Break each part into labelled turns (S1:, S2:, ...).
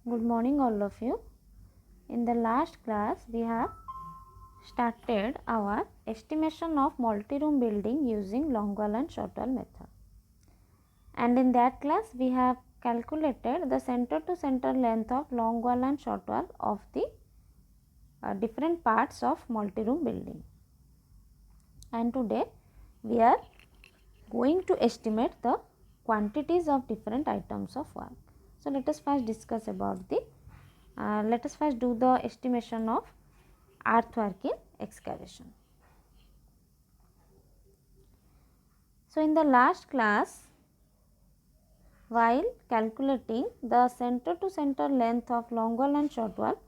S1: Good morning all of you. In the last class we have started our estimation of multi-room building using long wall and short wall method. And in that class we have calculated the center to center length of long wall and short wall of the different parts of multi-room building. And today we are going to estimate the quantities of different items of work. So let us first discuss about the let us first do the estimation of earthwork in excavation. So in the last class, while calculating the center to center length of long wall and short wall,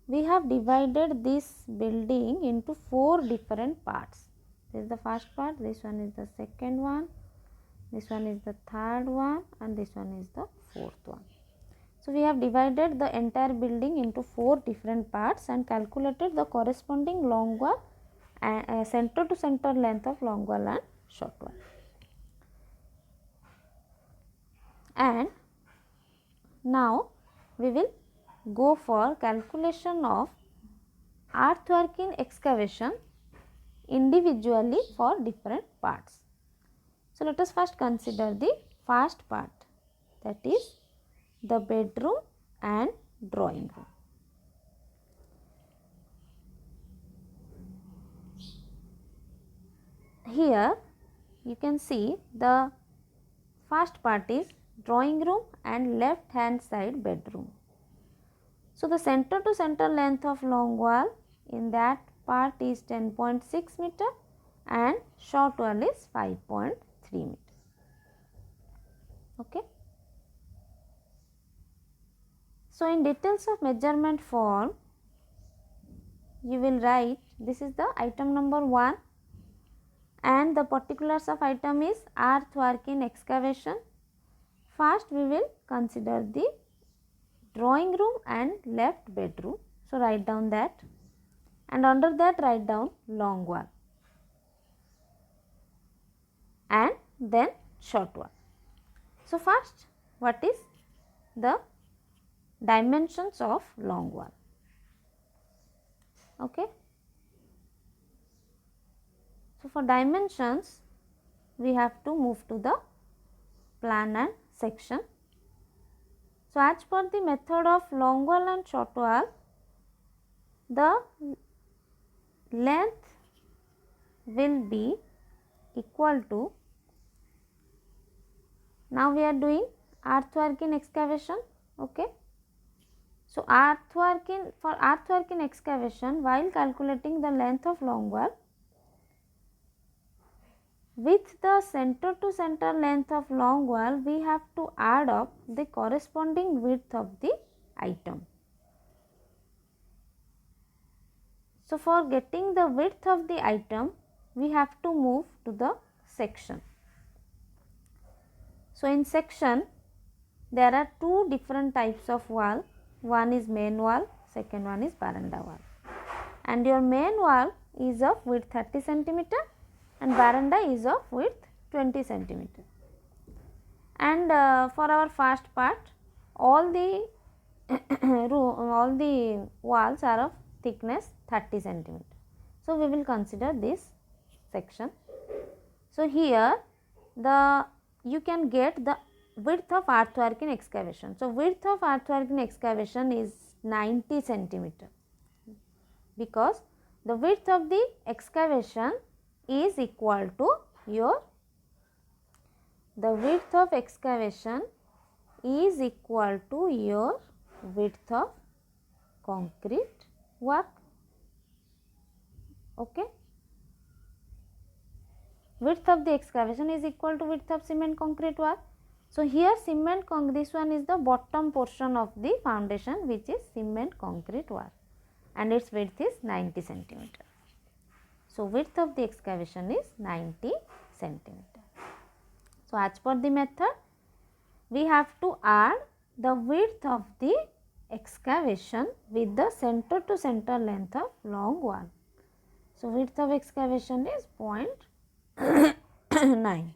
S1: we have divided this building into 4 different parts. This is the first part, this one is the second one, this one is the third one, and this one is the fourth one. So we have divided the entire building into 4 different parts and calculated the corresponding long wall and center to center length of long wall and short wall. And now we will go for calculation of earthwork in excavation individually for different parts. So let us first consider the first part, that is the bedroom and drawing room. Here you can see the first part is drawing room and left hand side bedroom. So the center to center length of long wall in that part is 10.6 meter and short wall is 5.3 meter. Okay. So in details of measurement form, you will write this is the item number 1 and the particulars of item is earthwork in excavation. First we will consider the drawing room and left bedroom. So write down that, and under that write down long wall and then short wall. So first, what is the dimensions of long wall? Okay. So for dimensions we have to move to the plan and section. So as per the method of long wall and short wall, the length will be equal to, now we are doing earthwork in excavation. Okay. So for earthwork in excavation, while calculating the length of long wall with the center to center length of long wall, we have to add up the corresponding width of the item. So for getting the width of the item, we have to move to the section. So in section there are 2 different types of wall. One is main wall, second one is veranda wall, and your main wall is of width 30 centimeter and veranda is of width 20 centimeter. And for our first part, all the walls are of thickness 30 centimeter. So we will consider this section. So here you can get the width of earthwork in excavation. So width of earthwork in excavation is 90 centimeter, because the width of the excavation is equal to your width of concrete work. Okay. Width of the excavation is equal to width of cement concrete work. So here this one is the bottom portion of the foundation, which is cement concrete work, and its width is 90 centimeter. So width of the excavation is 90 centimeter. So as per the method, we have to add the width of the excavation with the center to center length of long wall. So width of excavation is 0.9.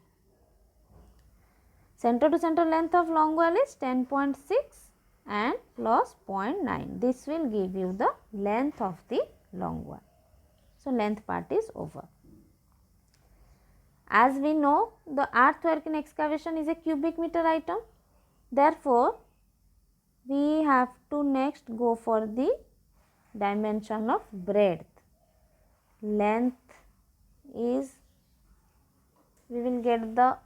S1: Center to center length of long wall is 10.6 and plus 0.9. This will give you the length of the long one. So, length part is over. As we know, the earthwork in excavation is a cubic meter item. Therefore, we have to next go for the dimension of breadth. Length is, we will get the,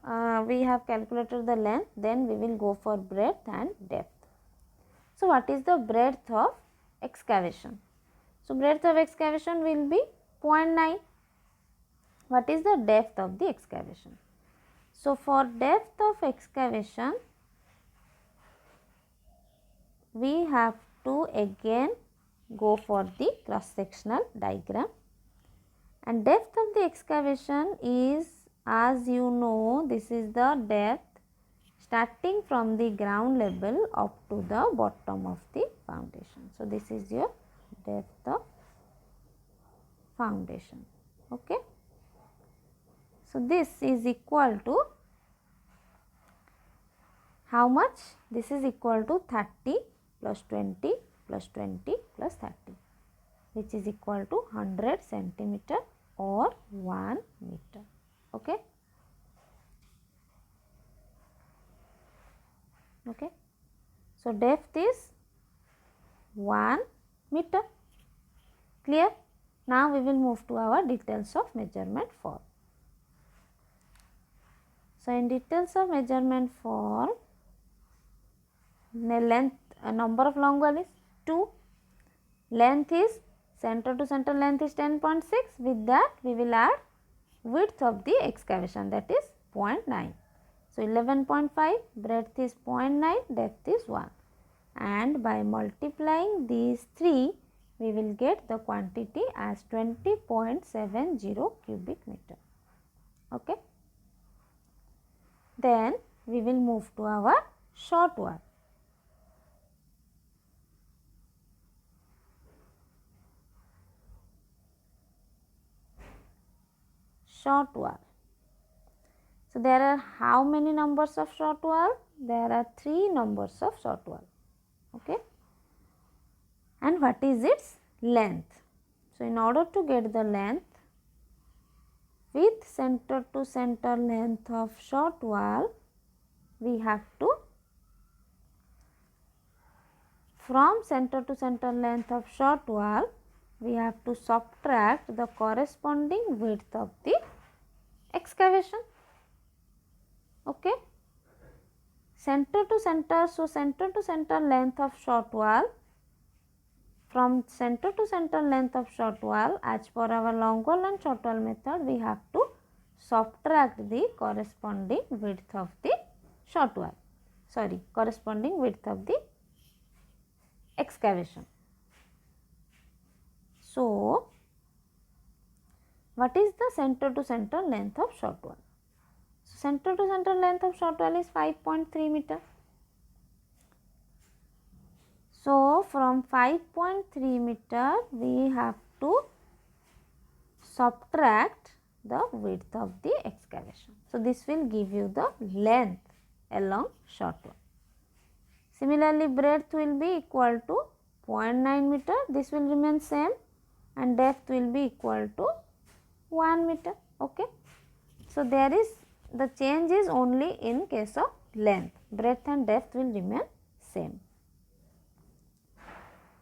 S1: we have calculated the length, then we will go for breadth and depth. So, what is the breadth of excavation? So, breadth of excavation will be 0.9. What is the depth of the excavation? So, for depth of excavation, we have to again go for the cross sectional diagram, and depth of the excavation is, as you know, this is the depth starting from the ground level up to the bottom of the foundation. So, this is your depth of foundation. Okay. So, this is equal to how much? This is equal to 30 plus 20 plus 20 plus 30, which is equal to 100 centimeter or 1 meter. Okay. Okay. So, depth is 1 meter. Clear? Now, we will move to our details of measurement form. So, in details of measurement form, the length, number of long wall is 2. Length is, center to center length is 10.6. With that, we will add width of the excavation, that is 0.9. So, 11.5, breadth is 0.9, depth is 1. And by multiplying these 3, we will get the quantity as 20.70 cubic meter. Okay. Then, we will move to our short wall. Short wall. So, there are how many numbers of short wall? There are 3 numbers of short wall. Okay. And what is its length? So, in order to get the length, with center to center length of short wall, we have to, from center to center length of short wall, we have to subtract the corresponding width of the excavation. Okay. Center to center, so center to center length of short wall, from center to center length of short wall, as per our long wall and short wall method, we have to subtract the corresponding width of the short wall, corresponding width of the excavation. So, what is the center to center length of short wall? So, center to center length of short wall is 5.3 meter. So, from 5.3 meter, we have to subtract the width of the excavation. So, this will give you the length along short wall. Similarly, breadth will be equal to 0.9 meter. This will remain same, and depth will be equal to 1 meter. Okay. So, there is, the change is only in case of length. Breadth and depth will remain same.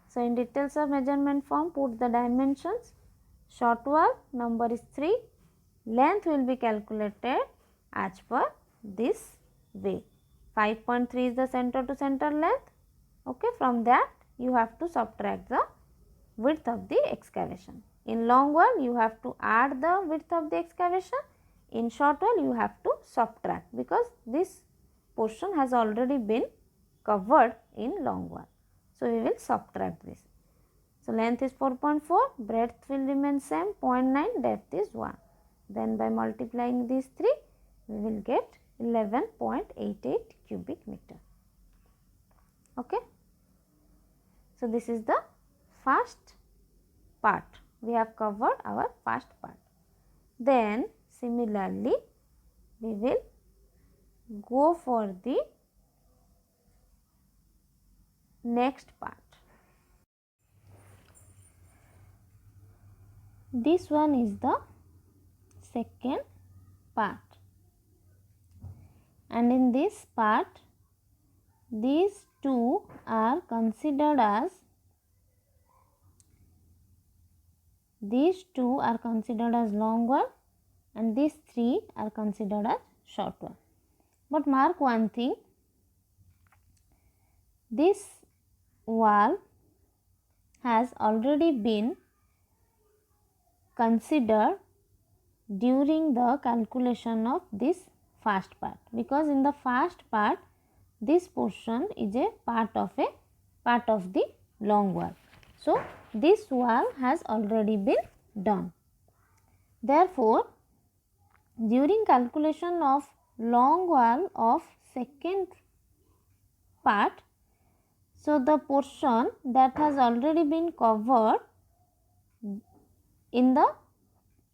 S1: So, in details of measurement form, put the dimensions. Short wall number is 3. Length will be calculated as per this way. 5.3 is the center to center length. Okay. From that, you have to subtract the width of the excavation. In long wall, you have to add the width of the excavation. In short wall, you have to subtract, because this portion has already been covered in long wall. So, we will subtract this. So, length is 4.4, breadth will remain same 0.9, depth is 1. Then by multiplying these 3, we will get 11.88 cubic meter. Okay. So, this is the first part. We have covered our first part. Then similarly, we will go for the next part. This one is the second part, and in this part these two are considered as long wall and these three are considered as short wall. But mark one thing, this wall has already been considered during the calculation of this first part, because in the first part this portion is a part of the long wall. So this wall has already been done. Therefore, during calculation of long wall of second part, so the portion that has already been covered in the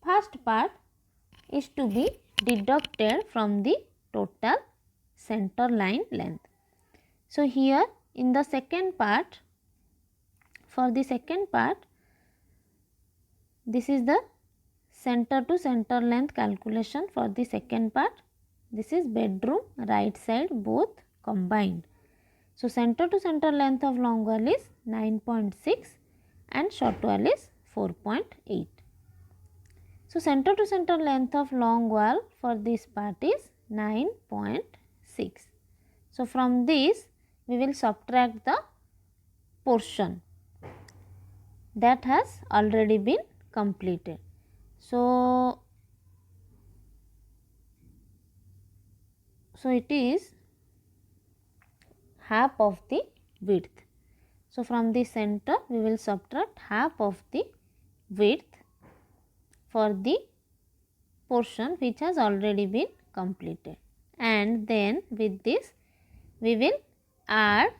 S1: first part is to be deducted from the total center line length. So here in the second part, for the second part, this is the center to center length calculation for the second part. This is bedroom right side both combined. So center to center length of long wall is 9.6 and short wall is 4.8. So center to center length of long wall for this part is 9.6. So from this we will subtract the portion that has already been completed. So it is half of the width. So from the center we will subtract half of the width for the portion which has already been completed, and then with this we will add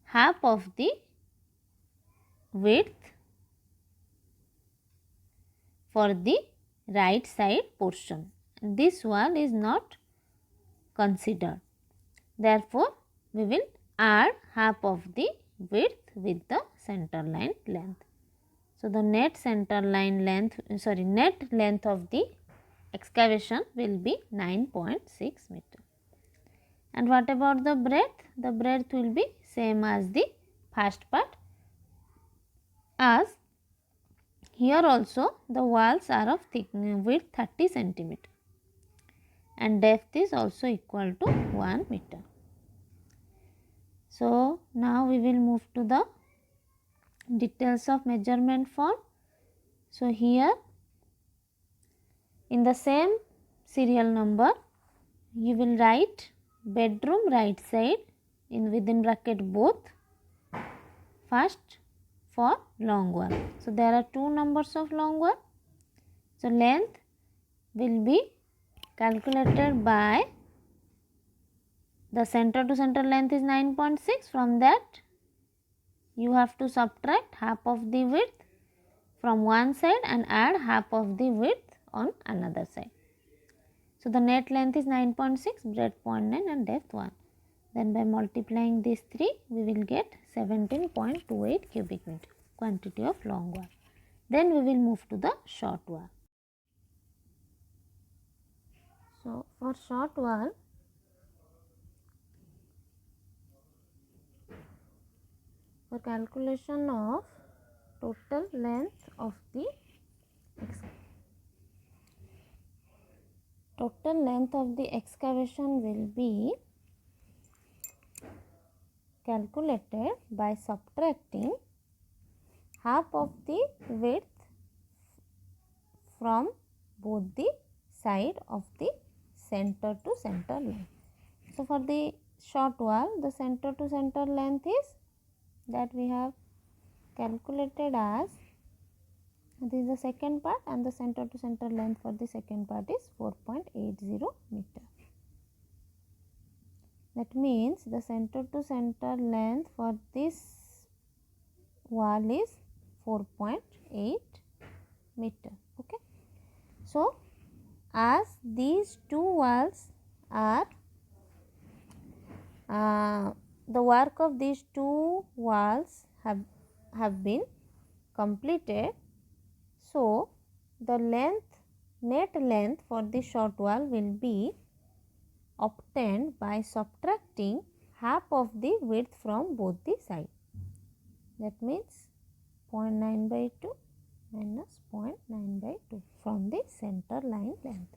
S1: half of the width for the right side portion. This wall is not considered. Therefore, we will add half of the width with the center line length. So the net net length of the excavation will be 9.6 meter. And what about the breadth? The breadth will be same as the first part, as here also the walls are of width 30 centimeter and depth is also equal to 1 meter. So now we will move to the details of measurement form. So here in the same serial number you will write bedroom right side in within bracket both first for long wall. So there are two numbers of long wall. So length will be calculated by the center to center length is 9.6. From that you have to subtract half of the width from one side and add half of the width on another side. So the net length is 9.6, breadth 0.9 and depth 1. Then by multiplying these three we will get 17.28 cubic meter quantity of long wall. Then we will move to the short wall. So for short wall, for calculation of total length of the excavation will be calculated by subtracting half of the width from both the side of the center to center length. So for the short wall, the center to center length is that we have calculated as, this is the second part, and the center to center length for the second part is 4.80 meter. That means the center to center length for this wall is 4.8 meter. Okay. So as these two walls are the work of these two walls have been completed. So, the net length for the short wall will be obtained by subtracting half of the width from both the sides. That means 0.9 by 2 minus 0.9 by 2 from the center line length.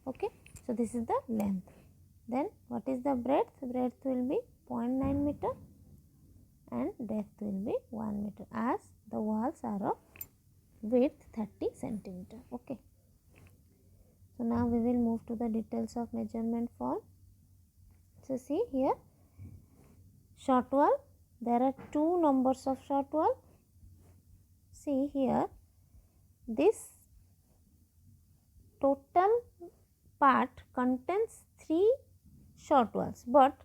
S1: Okay. So, this is the length. Then what is the breadth? Breadth will be 0.9 meter and depth will be 1 meter as the walls are of width 30 centimeter. Okay. So, now we will move to the details of measurement form. So, see here short wall, there are two numbers of short wall. See here, this total part contains 3 short walls, but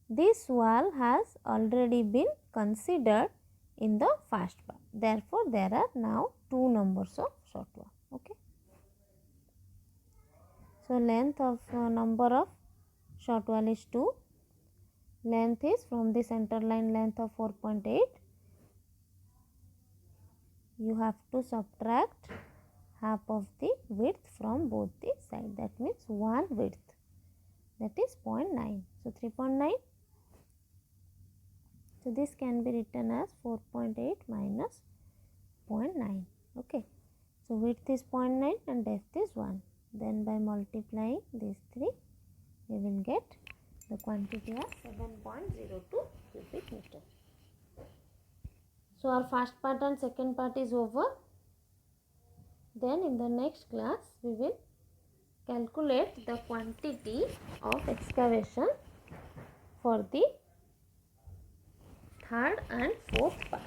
S1: this wall has already been considered in the first part. Therefore, there are now 2 numbers of short wall. Okay. So, length of number of short wall is 2. Length is from the center line length of 4.8. You have to subtract half of the width from both the sides. That means 1 width. That is 0.9. So, 3.9. So, this can be written as 4.8 minus 0.9. Okay. So, width is 0.9 and depth is 1. Then by multiplying these 3, we will get the quantity of 7.02 cubic meter. So, our first part and second part is over. Then in the next class, we will calculate the quantity of excavation for the third and fourth part.